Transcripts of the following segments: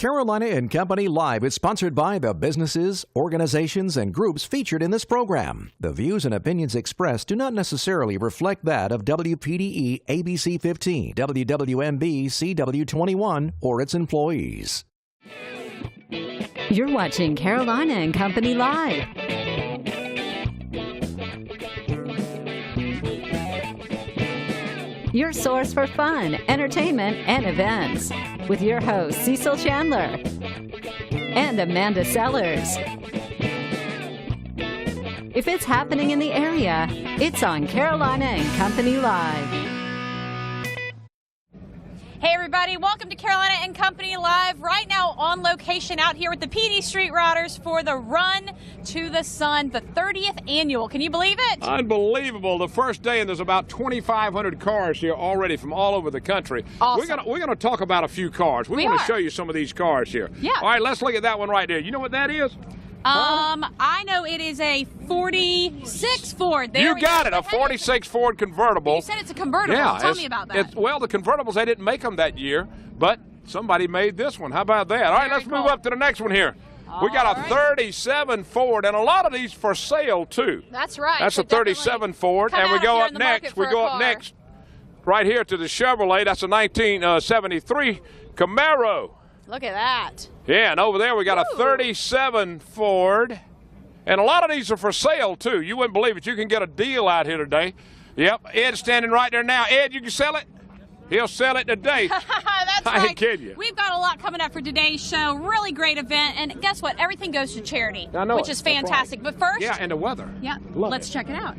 Carolina and Company Live is sponsored by the businesses, organizations, and groups featured in this program. The views and opinions expressed do not necessarily reflect that of WPDE ABC 15, WWMB CW21, or its employees. You're watching Carolina and Company Live. Your source for fun, entertainment, and events. With your hosts, Cecil Chandler and Amanda Sellers. If it's happening in the area, it's on Carolina and Company Live. Hey everybody, welcome to Carolina and Company Live. Right now on location out here with the PD Street Riders for the Run to the Sun, the 30th annual. Can you believe it? Unbelievable. The first day, and there's about 2,500 cars here already from all over the country. Awesome. We're gonna talk about a few cars. We want to show you some of these cars here. Yeah. All right, let's look at that one right there. You know what that is? I know it is a 46 Ford. There you got it, a 46 Ford convertible. You said it's a convertible. Yeah, Tell me about that. Well, the convertibles, they didn't make them that year, but somebody made this one. How about that? All right, let's move up to the next one here. We got a 37 Ford, and a lot of these for sale, too. That's right. That's a 37 Ford, and we go up next. We go up next right here to the Chevrolet. That's a 1973 Camaro. Look at that. Yeah, and over there we got a 37 Ford. And a lot of these are for sale, too. You wouldn't believe it. You can get a deal out here today. Yep, Ed's standing right there now. Ed, you can sell it? He'll sell it today. That's I right. ain't kidding you. We've got a lot coming up for today's show. Really great event. And guess what? Everything goes to charity, which is fantastic. Right. But first. Yeah, and the weather. Yeah, let's check it out.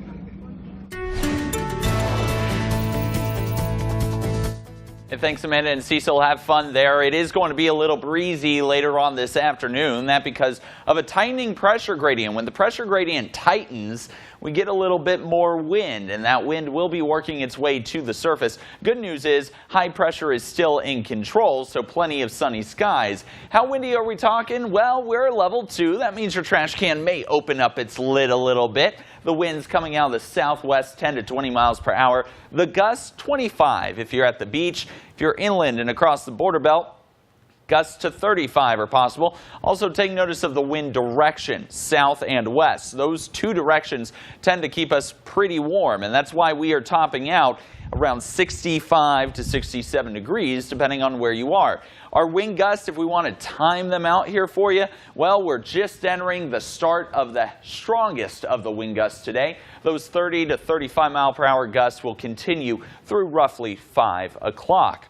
And thanks, Amanda and Cecil. Have fun there. It is going to be a little breezy later on this afternoon. That because of a tightening pressure gradient. When the pressure gradient tightens, we get a little bit more wind, and that wind will be working its way to the surface. Good news is high pressure is still in control, so plenty of sunny skies. How windy are we talking? Well, we're level 2. That means your trash can may open up its lid a little bit. The wind's coming out of the southwest, 10 to 20 miles per hour. The gusts, 25 if you're at the beach. If you're inland and across the border belt, gusts to 35 are possible. Also take notice of the wind direction, south and west. Those two directions tend to keep us pretty warm, and that's why we are topping out around 65 to 67 degrees, depending on where you are. Our wind gusts, if we want to time them out here for you, well, we're just entering the start of the strongest of the wind gusts today. Those 30 to 35 mile per hour gusts will continue through roughly 5 o'clock.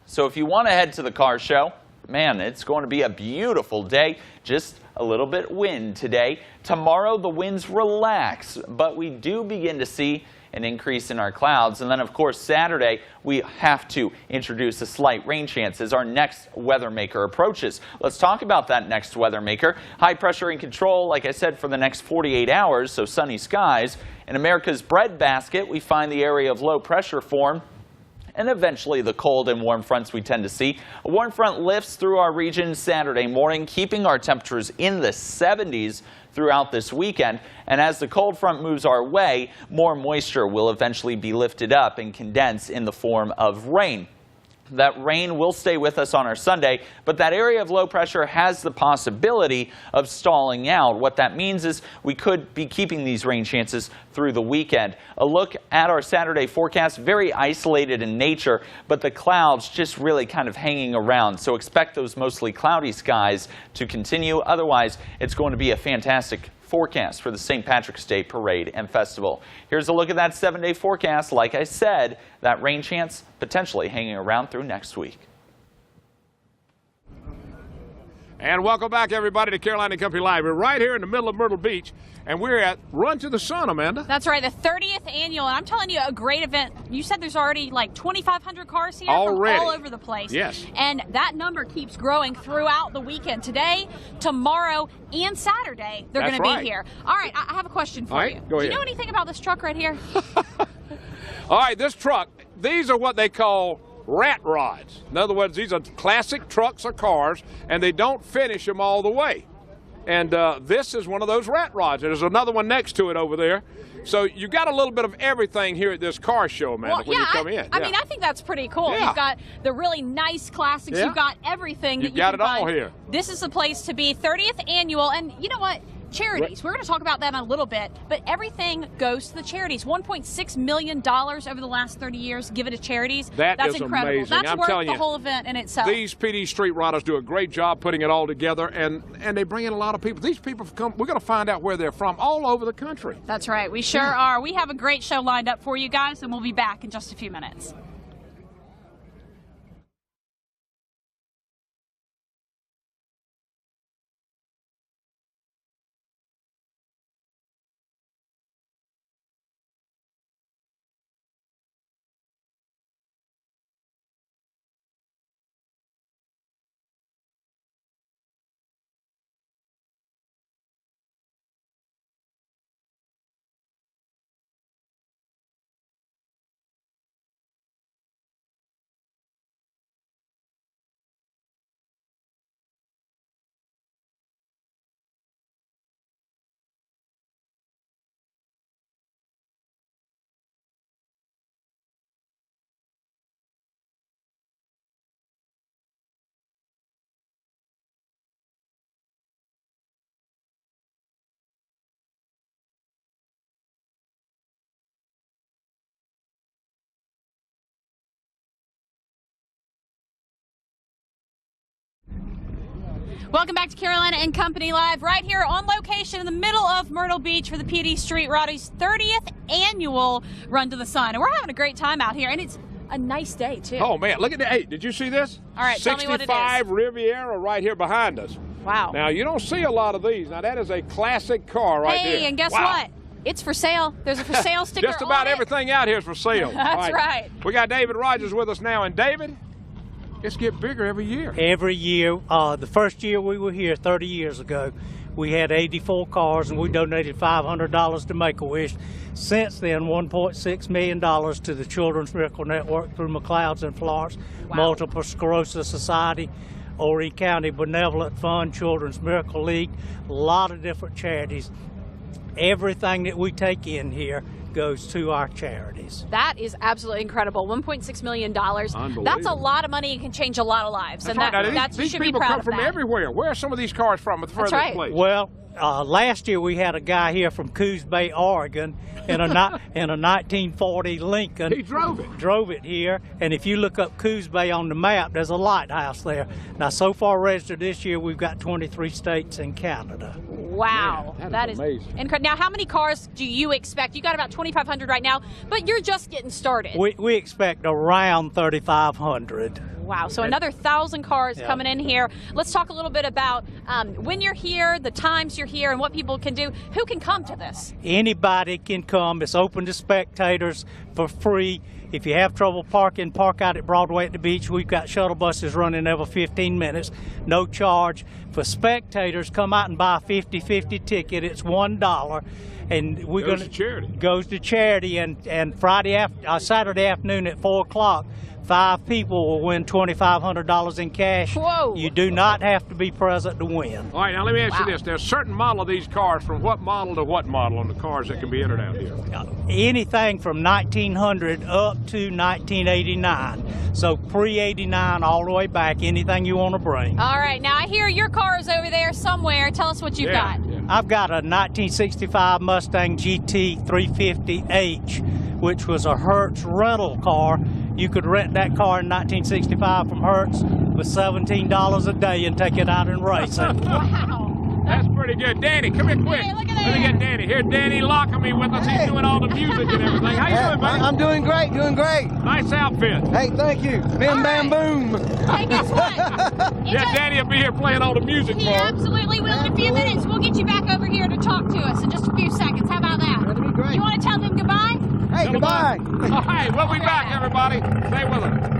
So if you want to head to the car show, man, it's going to be a beautiful day. Just a little bit wind today. Tomorrow the winds relax, but we do begin to see an increase in our clouds. And then, of course, Saturday, we have to introduce a slight rain chance as our next weather maker approaches. Let's talk about that next weather maker. High pressure in control, like I said, for the next 48 hours, so sunny skies. In America's breadbasket, we find the area of low pressure form, and eventually the cold and warm fronts we tend to see. A warm front lifts through our region Saturday morning, keeping our temperatures in the 70s throughout this weekend. And as the cold front moves our way, more moisture will eventually be lifted up and condense in the form of rain. That rain will stay with us on our Sunday, but that area of low pressure has the possibility of stalling out. What that means is we could be keeping these rain chances through the weekend. A look at our Saturday forecast, very isolated in nature, but the clouds just really kind of hanging around. So expect those mostly cloudy skies to continue. Otherwise, it's going to be a fantastic forecast for the St. Patrick's Day Parade and Festival. Here's a look at that 7-day forecast. Like I said, that rain chance potentially hanging around through next week. And welcome back, everybody, to Carolina and Company Live. We're right here in the middle of Myrtle Beach, and we're at Run to the Sun, Amanda. That's right, the 30th annual. And I'm telling you, a great event. You said there's already like 2,500 cars here already from all over the place. Yes. And that number keeps growing throughout the weekend. Today, tomorrow, and Saturday, they're going to be here. All right, I have a question for you. Go ahead. Do you know anything about this truck right here? All right, this truck, these are what they call rat rods. In other words, these are classic trucks or cars, and they don't finish them all the way. And this is one of those rat rods. There's another one next to it over there. So you got a little bit of everything here at this car show, Amanda, when you come in. I mean, I think that's pretty cool. Yeah. You've got the really nice classics. Yeah. You've got everything You've that you got can it all find. here. This is the place to be. 30th annual. And you know what? Charities. We're going to talk about that in a little bit, but everything goes to the charities. $1.6 million over the last 30 years given to charities. That's is incredible. amazing. That's I'm worth telling the you, whole event in itself. These PD Street Riders do a great job putting it all together, and they bring in a lot of people. These people come. We're going to find out where they're from all over the country. That's right. We sure are. We have a great show lined up for you guys, and we'll be back in just a few minutes. Welcome back to Carolina and Company Live, right here on location in the middle of Myrtle Beach for the PD Street Riders' 30th annual Run to the Sun. And we're having a great time out here, and it's a nice day, too. Oh, man, look at that. Hey, did you see this? All right, tell me what it is. 65 Riviera right here behind us. Wow. Now, you don't see a lot of these. Now, that is a classic car right there. Hey, and guess Wow. what? It's for sale. There's a for sale sticker Just about on it. everything out here is for sale. That's All right. We got David Rogers with us now. And, David, it's get bigger every year. Every year. The first year we were here 30 years ago, we had 84 cars, and we donated $500 to Make-A-Wish. Since then, $1.6 million to the Children's Miracle Network through McLeod's in Florence, Wow. Multiple Sclerosis Society, Horry County Benevolent Fund, Children's Miracle League, a lot of different charities. Everything that we take in here goes to our charities. That is absolutely incredible. $1.6 million. Unbelievable. That's a lot of money and can change a lot of lives. That's and right. Now, that's you these should be people proud come of from that. everywhere. Where are some of these cars from at the That's furthest right. place? Well, last year we had a guy here from Coos Bay, Oregon, in a 1940 Lincoln. He drove it. Drove it here, and if you look up Coos Bay on the map, there's a lighthouse there. Now, so far registered this year, we've got 23 states and Canada. Wow, Man, that that is is amazing. incredible. Now, how many cars do you expect? You got about 2,500 right now, but you're just getting started. We expect around 3,500. Wow, so another 1,000 cars Yeah. coming in here. Let's talk a little bit about when you're here, the times you're here, and what people can do. Who can come to this? Anybody can come. It's open to spectators for free. If you have trouble parking, park out at Broadway at the beach. We've got shuttle buses running every 15 minutes, no charge. For spectators, come out and buy a 50-50 ticket. It's $1. And we're Goes gonna to charity. Goes to charity. And Saturday afternoon at 4 o'clock, 5 people will win $2,500 in cash. Whoa. You do not have to be present to win. All right, now let me ask Wow. you this. There's a certain model of these cars, from what model to what model on the cars that can be entered out here? Anything from 1900 up to 1989. So pre-89 all the way back, anything you want to bring. All right, now I hear your car is over there somewhere. Tell us what you've got. Yeah. I've got a 1965 Mustang GT 350H, which was a Hertz rental car. You could rent that car in 1965 from Hertz for $17 a day and take it out and race it. Wow. That's pretty good. Danny, come here quick. Hey, look at Let me that. get Danny. Here, Danny Lockamy with us. He's doing all the music and everything. How you doing, buddy? I'm doing great, doing great. Nice outfit. Hey, thank you. Bim, bam, boom. Hey, guess what? Yeah, Danny will be here playing all the music He for us. absolutely will in a few minutes. We'll get you back over here to talk to us in just a few seconds. How about that? That'd be great. You want to tell them goodbye? Hey, goodbye. All right, we'll be back, everybody. Stay with us.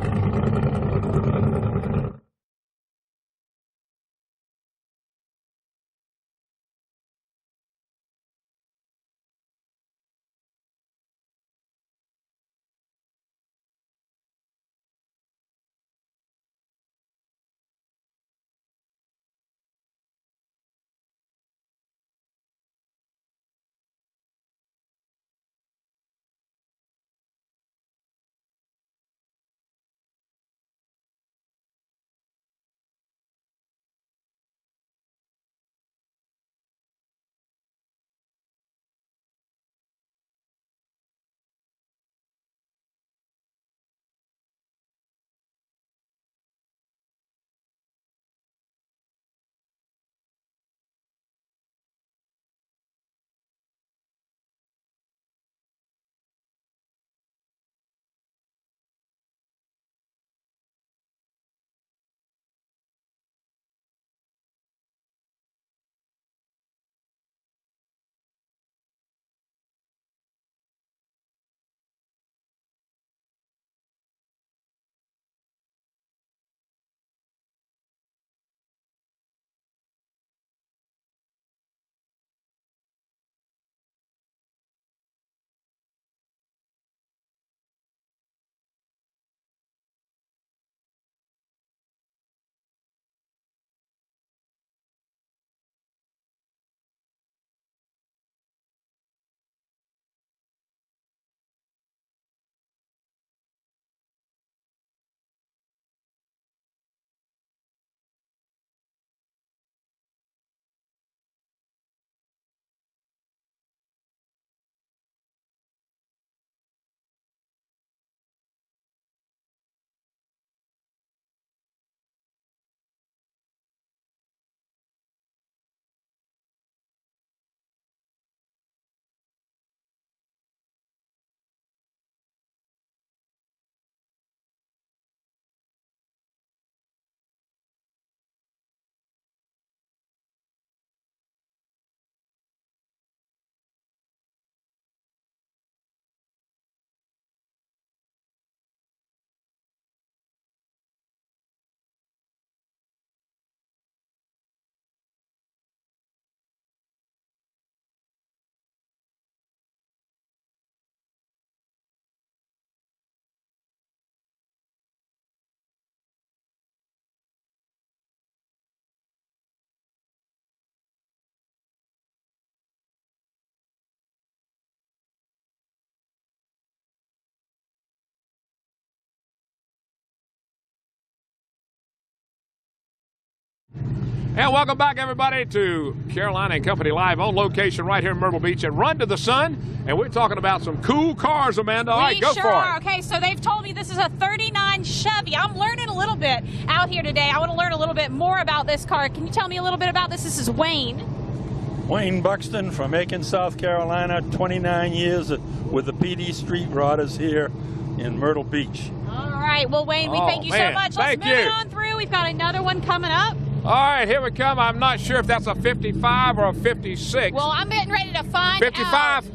And welcome back, everybody, to Carolina and Company Live on location right here in Myrtle Beach at Run to the Sun. And we're talking about some cool cars, Amanda. All right, go for it. Okay, so they've told me this is a 39 Chevy. I'm learning a little bit out here today. I want to learn a little bit more about this car. Can you tell me a little bit about this? This is Wayne. Wayne Buxton from Aiken, South Carolina, 29 years with the PD Street Rodders here in Myrtle Beach. All right, well, Wayne, we thank you so much. Let's move on through. We've got another one coming up. All right, here we come. I'm not sure if that's a 55 or a 56. Well, I'm getting ready to find 55?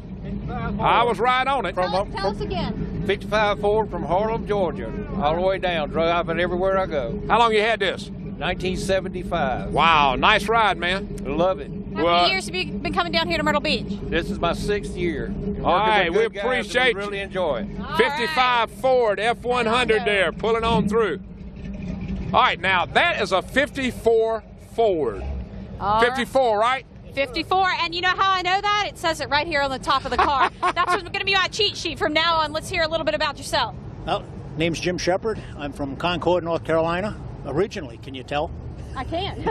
out. I was right on it. Tell us again. 55 Ford from Harlem, Georgia, all the way down, driving everywhere I go. How long you had this? 1975. Wow, nice ride, man. Love it. How many years have you been coming down here to Myrtle Beach? This is my 6th year. All right, we Working with good guys, appreciate and we really enjoy it. 55 Ford F100 there, pulling on through. All right, now that is a 54 Ford. 54, right? 54, and you know how I know that? It says it right here on the top of the car. That's what's going to be my cheat sheet from now on. Let's hear a little bit about yourself. Well, name's Jim Shepard. I'm from Concord, North Carolina. Originally, can you tell? I can.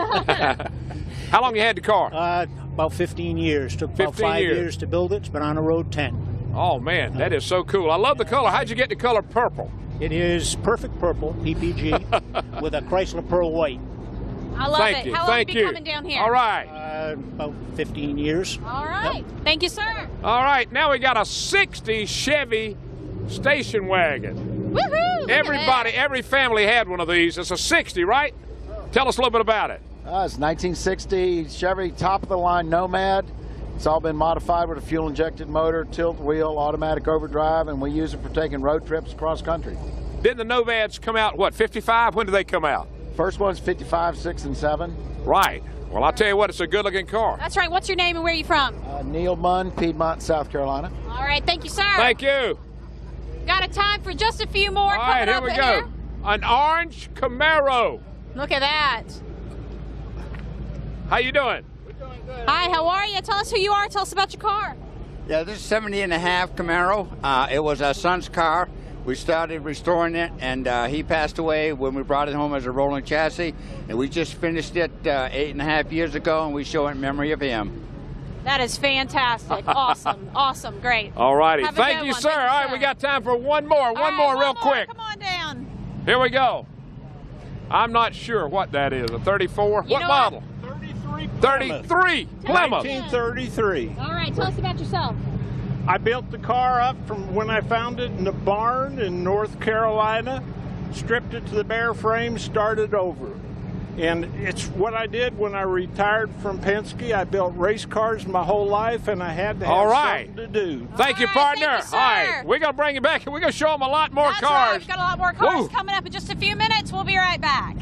How long you had the car? About 15 years. Took about 5 years to build it. It's been on the road 10. Oh, man, that is so cool. I love the color. How'd you get the color purple? It is perfect purple, PPG, with a Chrysler Pearl White. I love it. How long have you been coming down here? All right. About 15 years. All right. Yep. Thank you, sir. All right, now we got a 60 Chevy station wagon. Woohoo! Every family had one of these. It's a 60, right? Tell us a little bit about it. It's 1960 Chevy top-of-the-line Nomad. It's all been modified with a fuel-injected motor, tilt wheel, automatic overdrive, and we use it for taking road trips across country. Didn't the Nomads come out, what, 55? When did they come out? First one's 55, 6, and 7. Right. Well, I'll tell you what, it's a good-looking car. That's right. What's your name and where are you from? Neil Munn, Piedmont, South Carolina. All right. Thank you, sir. Thank you. Got a time for just a few more. All right, here we go. An orange Camaro. Look at that. How you doing? We're doing good. Hi, how are you? Tell us who you are. Tell us about your car. Yeah, this is 70 and a half Camaro. It was our son's car. We started restoring it, and he passed away when we brought it home as a rolling chassis. And we just finished it 8.5 years ago, and we show it in memory of him. That is fantastic. Awesome. Awesome. Great. All righty. Thank you, sir. All right, we got time for one more. One more real quick. Come on down. Here we go. I'm not sure what that is. A 34? What model? 33 Plymouth. 1933. All right, tell us about yourself. I built the car up from when I found it in the barn in North Carolina, stripped it to the bare frame, started over. And it's what I did when I retired from Penske. I built race cars my whole life, and I had to have something to do. Thank you, partner. Thank you, all right, we're going to bring you back, and we're going to show them a lot more That's cars. Right. We've got a lot more cars coming up in just a few minutes. We'll be right back.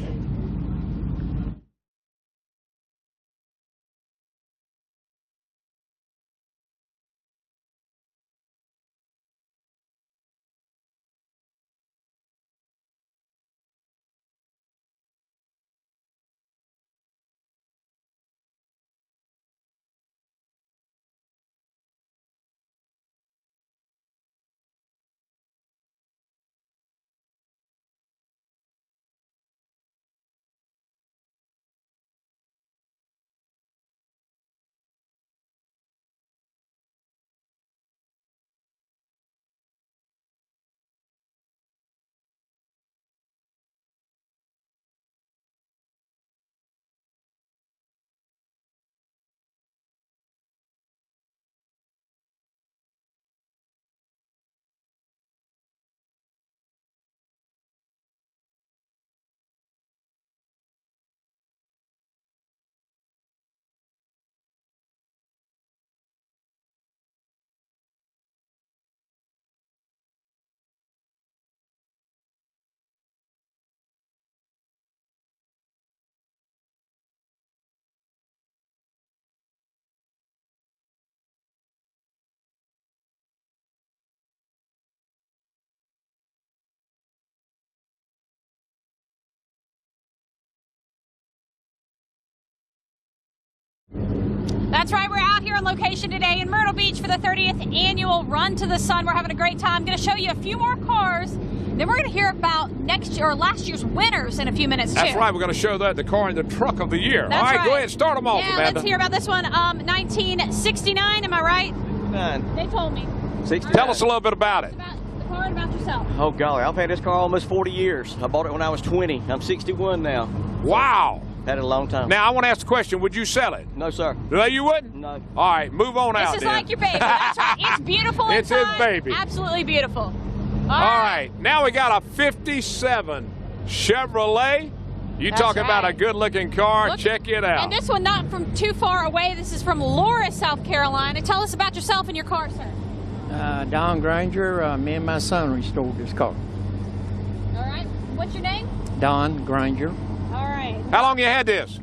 That's right, we're out here on location today in Myrtle Beach for the 30th annual Run to the Sun. We're having a great time. I'm going to show you a few more cars, then Then we're going to hear about last year's winners in a few minutes, too. That's right. We're going to show that the car and the truck of the year. That's All right, right. go ahead. Start them off, yeah, Amanda. Let's hear about this one. 1969, am I right? 9. They told me. 69. Tell us a little bit about it. About the car and about yourself. Oh, golly. I've had this car almost 40 years. I bought it when I was 20. I'm 61 now. Wow. Had it a long time. Now, I want to ask the question, would you sell it? No, sir. No, you wouldn't? No. All right, move on out This is then. like your baby. That's right. It's beautiful It's his inside. baby. Absolutely beautiful. All right, now we got a 57 Chevrolet. You That's talk about right. a good-looking car. Look- Check it out. And this one not from too far away. This is from Laura, South Carolina. Tell us about yourself and your car, sir. Don Granger, me and my son restored this car. All right. What's your name? Don Granger. All right. How long you had this?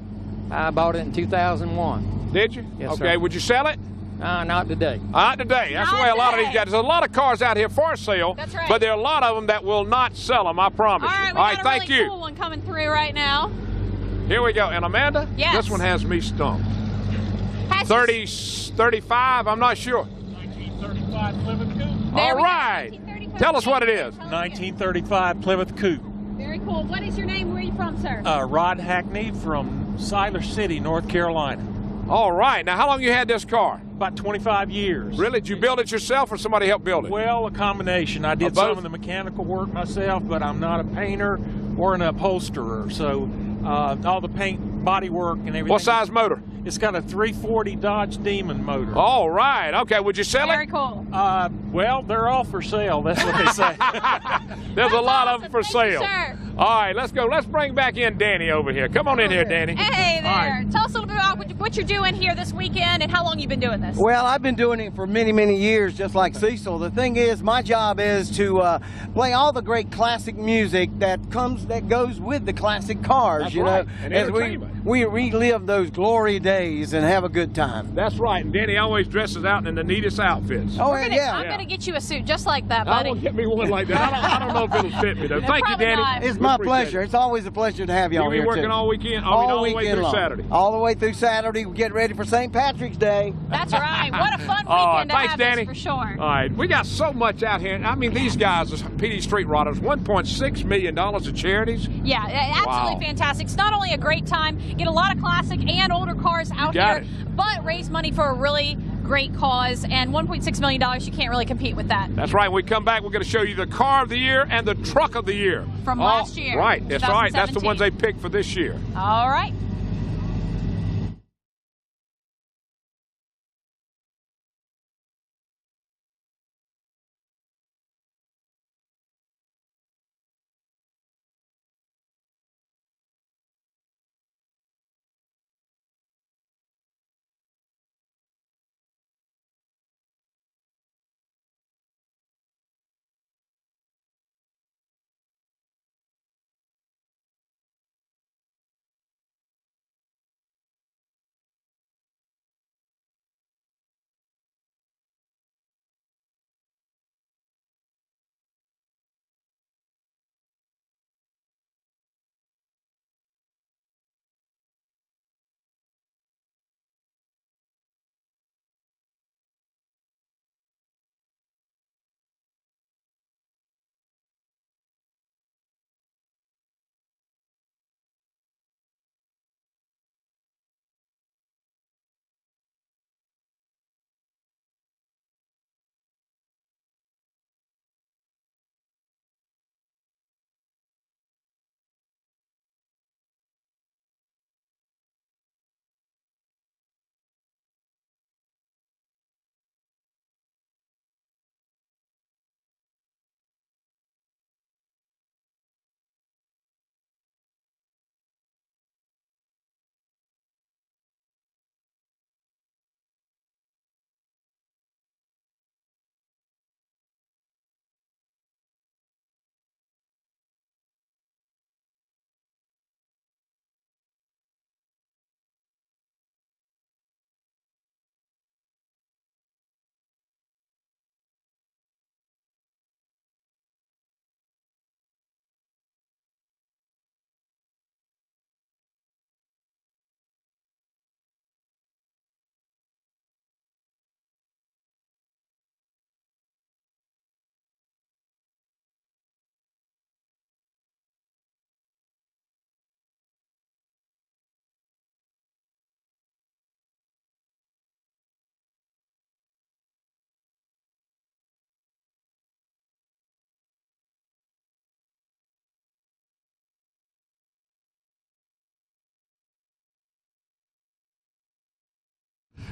I bought it in 2001. Did you? Yes, okay, sir. would you sell it? Not today. Not today. That's the Not way a lot of today. these guys. There's a lot of cars out here for sale, That's right. but there are a lot of them that will not sell them. I promise All right. you. We got a thank really you. cool one coming through right now. Here we go. And Amanda, Yes. this one has me stumped. Has 30, 35. I'm not sure. 1935 Plymouth Coupe. There All we go. right. 1935. Tell us what it is. 1935 Plymouth Coupe. Very cool. What is your name? Where are you from, sir? Rod Hackney from Siler City, North Carolina. All right. Now, how long you had this car? About 25 years. Really? Did you build it yourself or somebody helped build it? Well, a combination. I did Of both? some of the mechanical work myself, but I'm not a painter or an upholsterer. So all the paint, body work, and everything. What size motor? It's got a 340 Dodge Demon motor. All right. Okay. Would you sell Very it? cool. Well, they're all for sale. That's what they say. There's a lot of awesome. them for Thank you, sale. sir. All right. Let's go. Let's bring back in Danny over here. Come on in here, Danny. Hey there. All right. Tell us a little bit about what you're doing here this weekend and how long you've been doing this. Well, I've been doing it for many, many years, just like Cecil. The thing is, my job is to play all the great classic music that goes with the classic cars. That's you right. know, And as entertainment. we relive those glory days and have a good time. That's right. And Danny always dresses out in the neatest outfits. Oh, I'm yeah. going to get you a suit just like that, I buddy. will get me one like that. I don't know if it'll fit me, though. Thank you, Probably Danny. not. It's We my appreciate pleasure. it. It's always a pleasure to have y'all You be here, working too. all weekend? All the way weekend through long. Saturday. All the way through Saturday. We get ready for St. Patrick's Day. That's right. What a fun Oh, weekend to thanks, have Danny. this for sure. All right, we got so much out here. I mean, these guys, the PD Street Rodders, $1.6 million of charities. Yeah, absolutely Wow. fantastic. It's not only a great time, get a lot of classic and older cars out got here, it. but raise money for a really great cause. And $1.6 million, you can't really compete with that. That's right. When we come back, we're going to show you the car of the year and the truck of the year. From last year, Right, that's right. That's the 2017. ones they picked for this year. All right.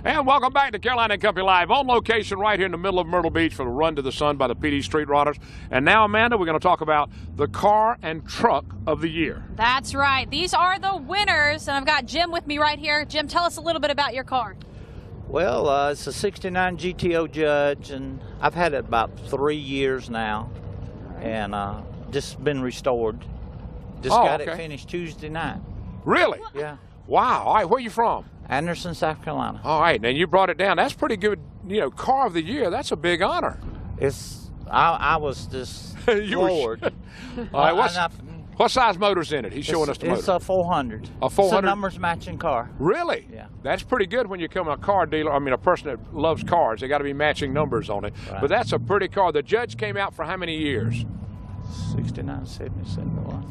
And welcome back to Carolina and Company Live, on location right here in the middle of Myrtle Beach for the Run to the Sun by the PD Street Rodders. And now, Amanda, we're going to talk about the car and truck of the year. That's right. These are the winners, and I've got Jim with me right here. Jim, tell us a little bit about your car. Well, it's a 69 GTO Judge, and I've had it about 3 years now, and just been restored. Just got it finished Tuesday night. Really? Yeah. Wow. All right, where are you from? Anderson, South Carolina. All right, and you brought it down. That's pretty good, car of the year. That's a big honor. I was just floored. All right, what size motor's in it? He's showing us the motor. It's a 400. A 400? It's a numbers matching car. Really? Yeah. That's pretty good when you come a car dealer. I mean, a person that loves cars. They got to be matching numbers on it. Right. But that's a pretty car. The Judge came out for how many years? 69, 70, 71.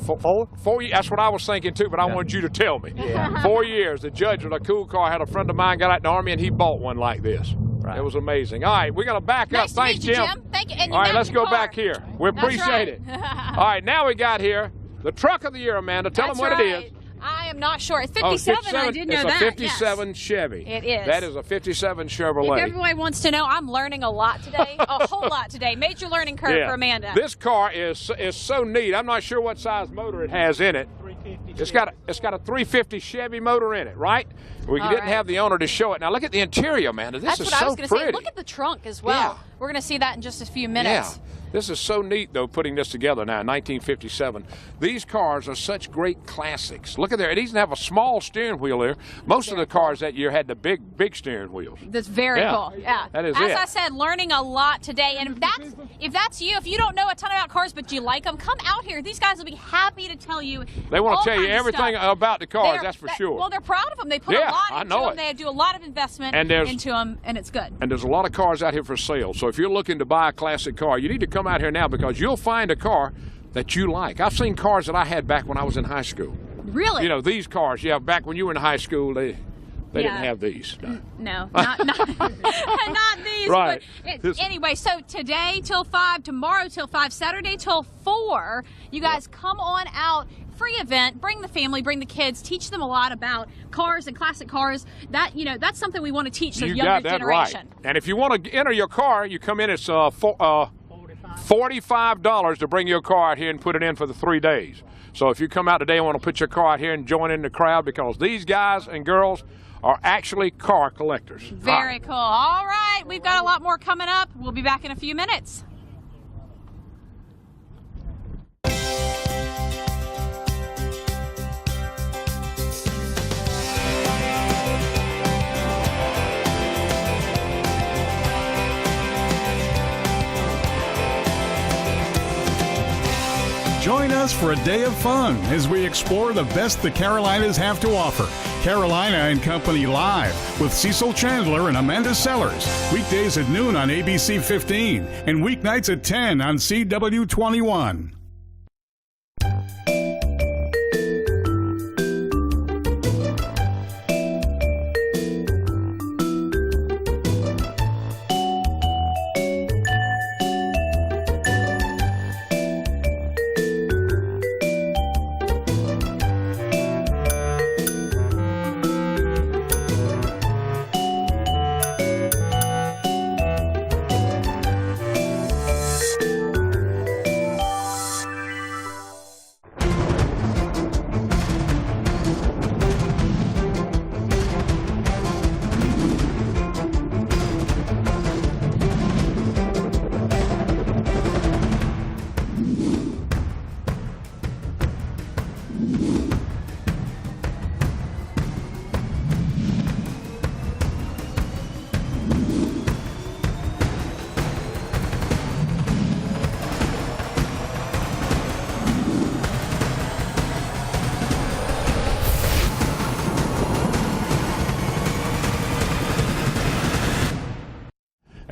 4 years. That's what I was thinking too, but I wanted you to tell me. Yeah. 4 years. The Judge was a cool car. I had a friend of mine got out in the Army and he bought one like this. Right. It was amazing. All right, we're going to back up. Thanks, Jim. Jim. Thank you. And all right, let's go car. back here. We appreciate it. All right, now we got here the truck of the year, Amanda. Tell them what it is. I am not sure. It's 57. I did know that. It's a 57 Chevy. It is. That is a 57 Chevrolet. If everybody wants to know, I'm learning a lot today, a whole lot today. Major learning curve for Amanda. This car is so neat. I'm not sure what size motor it has in it. It's got a 350 Chevy motor in it, right? We didn't have the owner to show it. Now look at the interior, Amanda. This is so pretty. That's what I was going to say. Look at the trunk as well. Yeah. We're going to see that in just a few minutes. Yeah. This is so neat, though, putting this together now in 1957. These cars are such great classics. Look at there. It doesn't have a small steering wheel there. Most of the cars that year had the big steering wheels. That's very cool. Yeah. That is As I said, learning a lot today. And if that's you, if you don't know a ton about cars but you like them, come out here. These guys will be happy to tell you. They want to tell you everything about the cars, that's for sure. Well, they're proud of them. They put a lot into them. They do a lot of investment into them, and it's good. And there's a lot of cars out here for sale. So if you're looking to buy a classic car, you need to come out here now because you'll find a car that you like. I've seen cars that I had back when I was in high school. Really? These cars, back when you were in high school, they didn't have these. No, not these. Right. But anyway, so today till 5, tomorrow till 5, Saturday till 4, you guys come on out. Free event. Bring the family, bring the kids, teach them a lot about cars and classic cars. That's something we want to teach the younger generation. Right. And if you want to enter your car, you come in. It's $45 to bring your car out here and put it in for the 3 days. So if you come out today and want to put your car out here and join in the crowd, because these guys and girls are actually car collectors. Very cool. All right, we've got a lot more coming up. We'll be back in a few minutes. Join us for a day of fun as we explore the best the Carolinas have to offer. Carolina and Company Live with Cecil Chandler and Amanda Sellers. Weekdays at noon on ABC 15 and weeknights at 10 on CW21.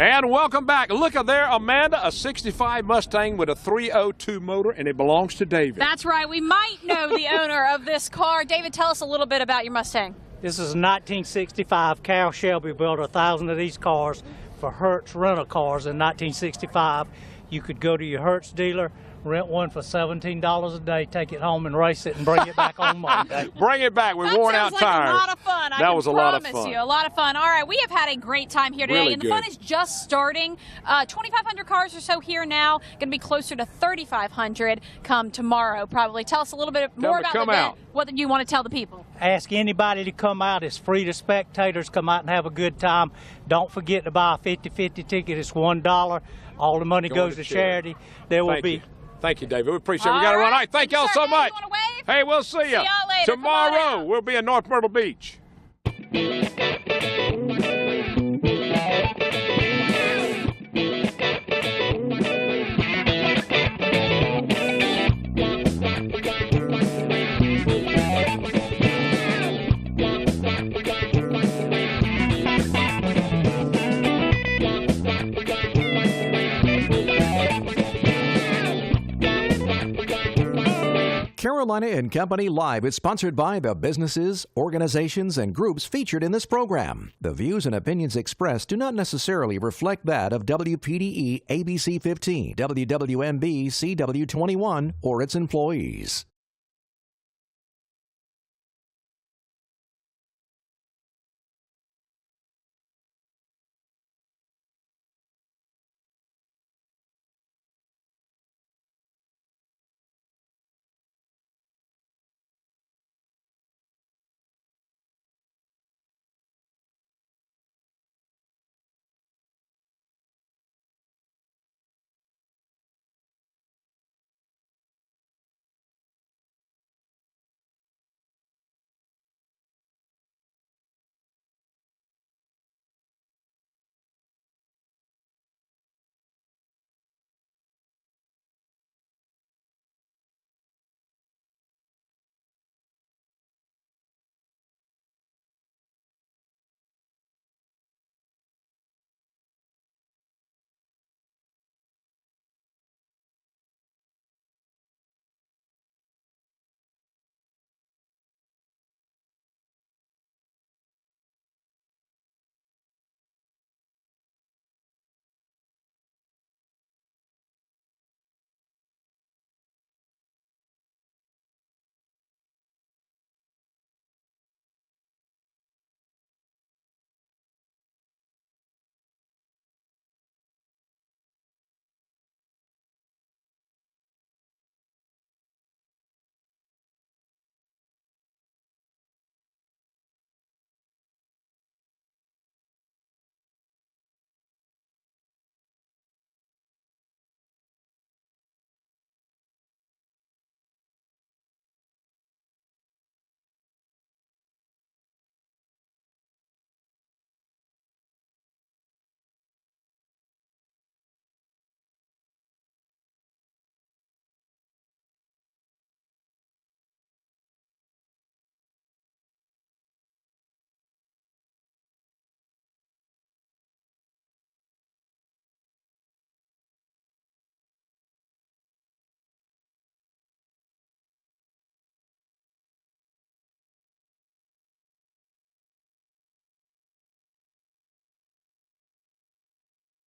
And welcome back. Look at there, Amanda, a 65 Mustang with a 302 motor, and it belongs to David. That's right. We might know the owner of this car. David, tell us a little bit about your Mustang. This is a 1965. Cal Shelby built 1,000 of these cars for Hertz rental cars in 1965. You could go to your Hertz dealer rent one for $17 a day, take it home and race it and bring it back on Monday. Bring it back. We're worn out tired. That sounds like a lot of fun. That was a lot of promise fun. you, a lot of fun. All right, we have had a great time here today, Really and the good. fun is just starting. 2,500 cars or so here now. Going to be closer to 3,500 come tomorrow, probably. Tell us a little bit more about the event. What you want to tell the people? Ask anybody to come out. It's free to spectators. Come out and have a good time. Don't forget to buy a 50/50 ticket. It's $1. All the money goes to charity. There will be. Thank you, David. We appreciate it. We got to run. All right, thank y'all so much. Hey, we'll see you. See y'all later. Tomorrow, we'll be in North Myrtle Beach. Carolina and Company Live is sponsored by the businesses, organizations, and groups featured in this program. The views and opinions expressed do not necessarily reflect that of WPDE ABC 15, WWMB CW 21, or its employees.